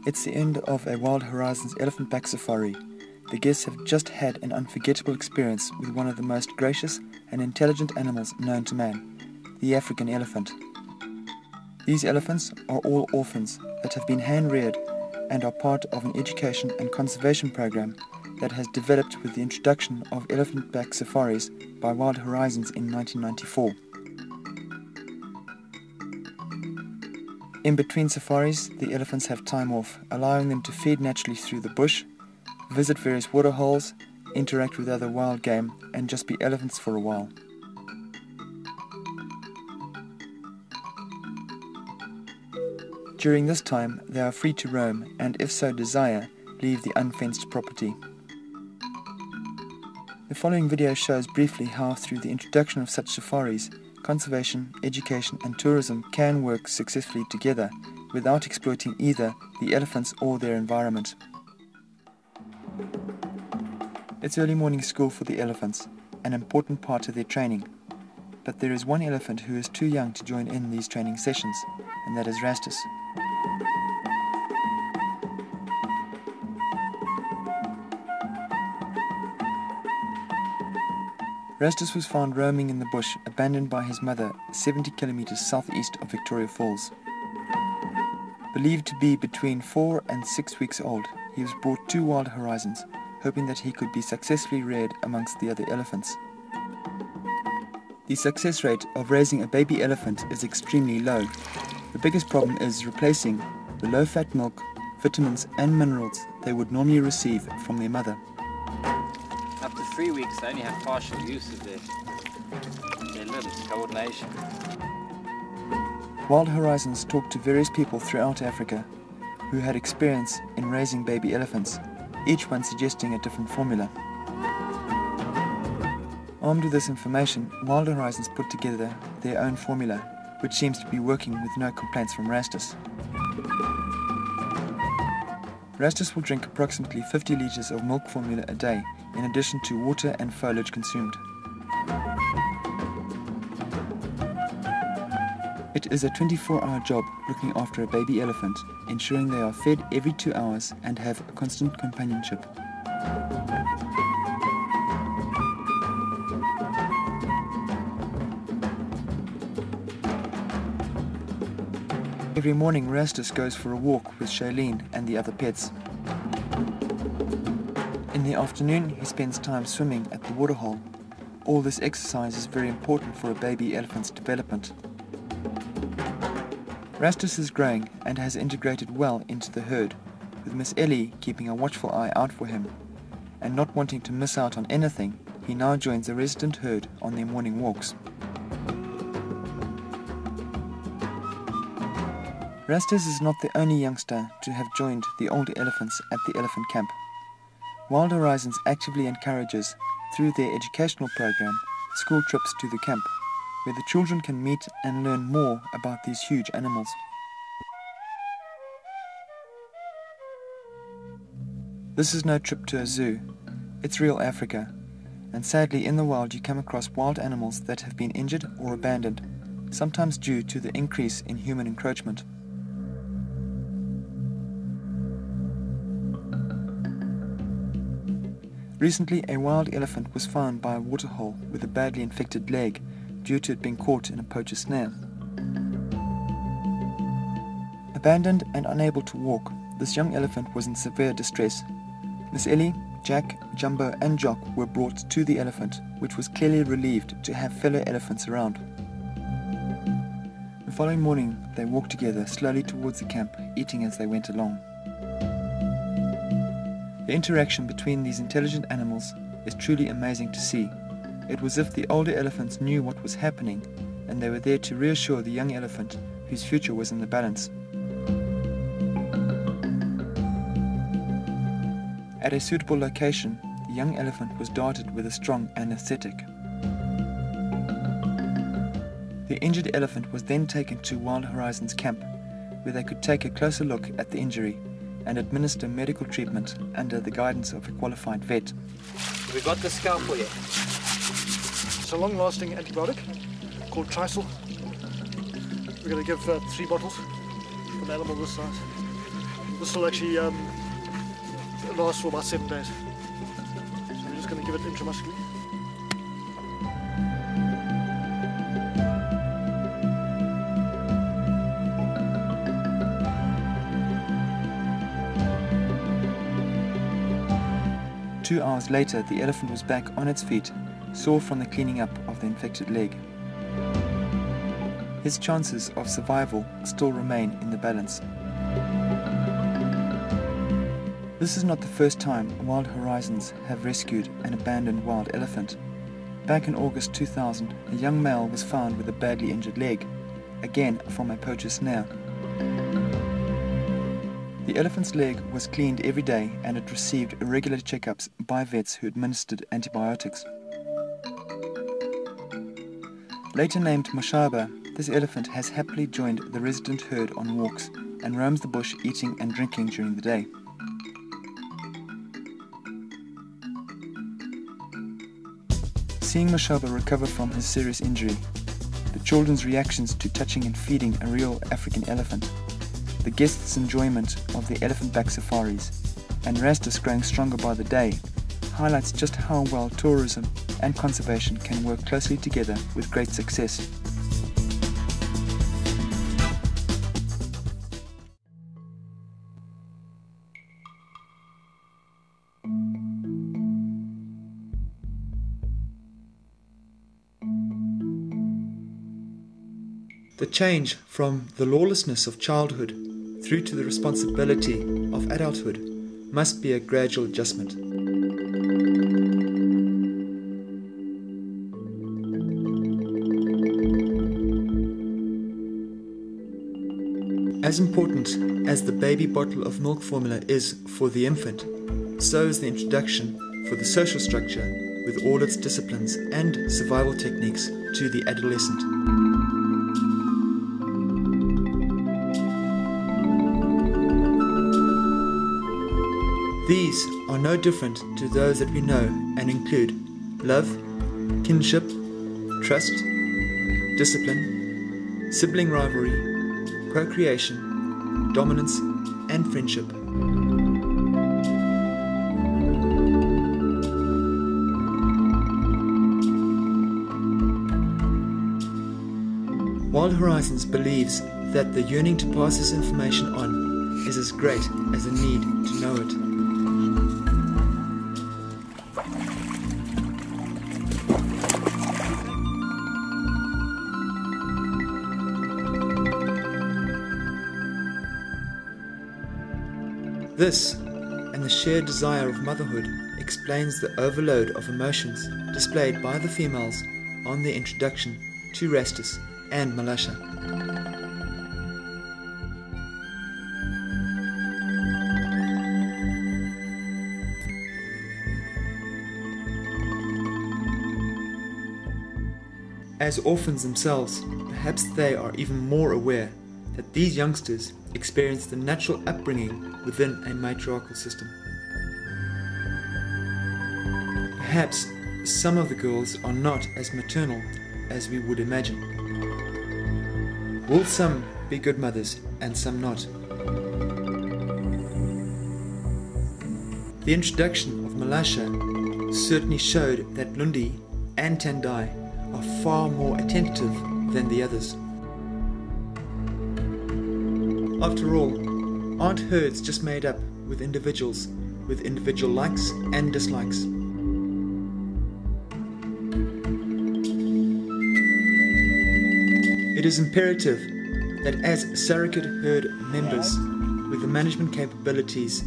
It's the end of a Wild Horizons elephant back safari. The guests have just had an unforgettable experience with one of the most gracious and intelligent animals known to man, the African elephant. These elephants are all orphans that have been hand-reared and are part of an education and conservation program that has developed with the introduction of elephant back safaris by Wild Horizons in 1994. In between safaris, the elephants have time off, allowing them to feed naturally through the bush, visit various waterholes, interact with other wild game, and just be elephants for a while. During this time, they are free to roam and, if so desire, leave the unfenced property. The following video shows briefly how, through the introduction of such safaris, conservation, education and tourism can work successfully together without exploiting either the elephants or their environment. It's early morning school for the elephants, an important part of their training. But there is one elephant who is too young to join in these training sessions, and that is Rastus. Rastus was found roaming in the bush, abandoned by his mother, 70 kilometers southeast of Victoria Falls. Believed to be between 4 and 6 weeks old, he was brought to Wild Horizons, hoping that he could be successfully reared amongst the other elephants. The success rate of raising a baby elephant is extremely low. The biggest problem is replacing the low-fat milk, vitamins and minerals they would normally receive from their mother. Up to 3 weeks, they only have partial use of their limbs, coordination. Wild Horizons talked to various people throughout Africa who had experience in raising baby elephants, each one suggesting a different formula. Armed with this information, Wild Horizons put together their own formula, which seems to be working with no complaints from Rastus. Rastus will drink approximately 50 litres of milk formula a day, in addition to water and foliage consumed. It is a 24-hour job looking after a baby elephant, ensuring they are fed every 2 hours and have constant companionship. Every morning Rastus goes for a walk with Shailene and the other pets. In the afternoon he spends time swimming at the waterhole. All this exercise is very important for a baby elephant's development. Rastus is growing and has integrated well into the herd, with Miss Ellie keeping a watchful eye out for him. And not wanting to miss out on anything, he now joins the resident herd on their morning walks. Rastus is not the only youngster to have joined the older elephants at the elephant camp. Wild Horizons actively encourages, through their educational program, school trips to the camp, where the children can meet and learn more about these huge animals. This is no trip to a zoo, it's real Africa, and sadly in the wild you come across wild animals that have been injured or abandoned, sometimes due to the increase in human encroachment. Recently, a wild elephant was found by a waterhole with a badly infected leg due to it being caught in a poacher's snare. Abandoned and unable to walk, this young elephant was in severe distress. Miss Ellie, Jack, Jumbo and Jock were brought to the elephant, which was clearly relieved to have fellow elephants around. The following morning, they walked together slowly towards the camp, eating as they went along. The interaction between these intelligent animals is truly amazing to see. It was as if the older elephants knew what was happening, and they were there to reassure the young elephant whose future was in the balance. At a suitable location, the young elephant was darted with a strong anesthetic. The injured elephant was then taken to Wild Horizons camp, where they could take a closer look at the injury and administer medical treatment under the guidance of a qualified vet. We got the scalpel yet? It's a long-lasting antibiotic called Trisol. We're going to give 3 bottles for an animal this size. This will actually last for about 7 days. So we're just going to give it intramuscularly. Two hours later, the elephant was back on its feet, sore from the cleaning up of the infected leg. His chances of survival still remain in the balance. This is not the first time Wild Horizons have rescued an abandoned wild elephant. Back in August 2000, a young male was found with a badly injured leg, again from a poacher snare. The elephant's leg was cleaned every day and it received regular checkups by vets who administered antibiotics. Later named Mashaba, this elephant has happily joined the resident herd on walks and roams the bush eating and drinking during the day. Seeing Mashaba recover from his serious injury, the children's reactions to touching and feeding a real African elephant, the guests' enjoyment of the elephant-back safaris, and Rastus growing stronger by the day, highlights just how well tourism and conservation can work closely together with great success. The change from the lawlessness of childhood through to the responsibility of adulthood must be a gradual adjustment. As important as the baby bottle of milk formula is for the infant, so is the introduction for the social structure with all its disciplines and survival techniques to the adolescent. These are no different to those that we know and include love, kinship, trust, discipline, sibling rivalry, procreation, dominance, and friendship. Wild Horizons believes that the yearning to pass this information on is as great as the need to know it. This, and the shared desire of motherhood, explains the overload of emotions displayed by the females on their introduction to Rastus and Malasha. As orphans themselves, perhaps they are even more aware that these youngsters experience the natural upbringing within a matriarchal system. Perhaps some of the girls are not as maternal as we would imagine. Will some be good mothers and some not? The introduction of Malasha certainly showed that Lundi and Tendai are far more attentive than the others. After all, aren't herds just made up with individuals with individual likes and dislikes? It is imperative that as surrogate herd members with the management capabilities,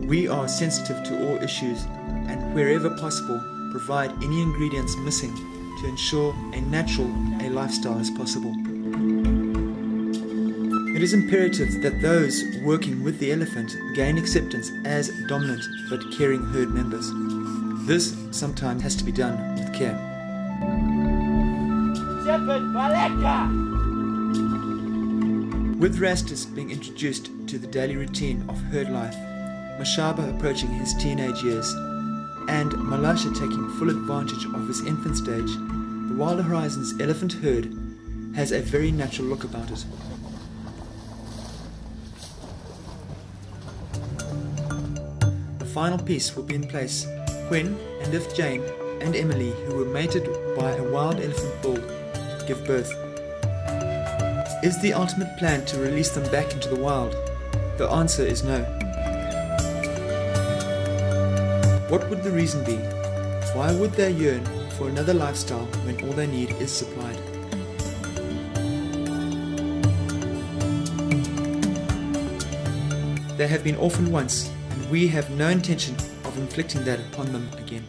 we are sensitive to all issues and wherever possible provide any ingredients missing to ensure a natural lifestyle is possible. It is imperative that those working with the elephant gain acceptance as dominant but caring herd members. This sometimes has to be done with care. With Rastus being introduced to the daily routine of herd life, Mashaba approaching his teenage years, and Malasha taking full advantage of his infant stage, the Wild Horizons elephant herd has a very natural look about it. final piece will be in place when and if Jane and Emily, who were mated by a wild elephant bull, give birth. Is the ultimate plan to release them back into the wild? The answer is no. What would the reason be? Why would they yearn for another lifestyle when all they need is supplied? They have been orphaned once, and we have no intention of inflicting that upon them again.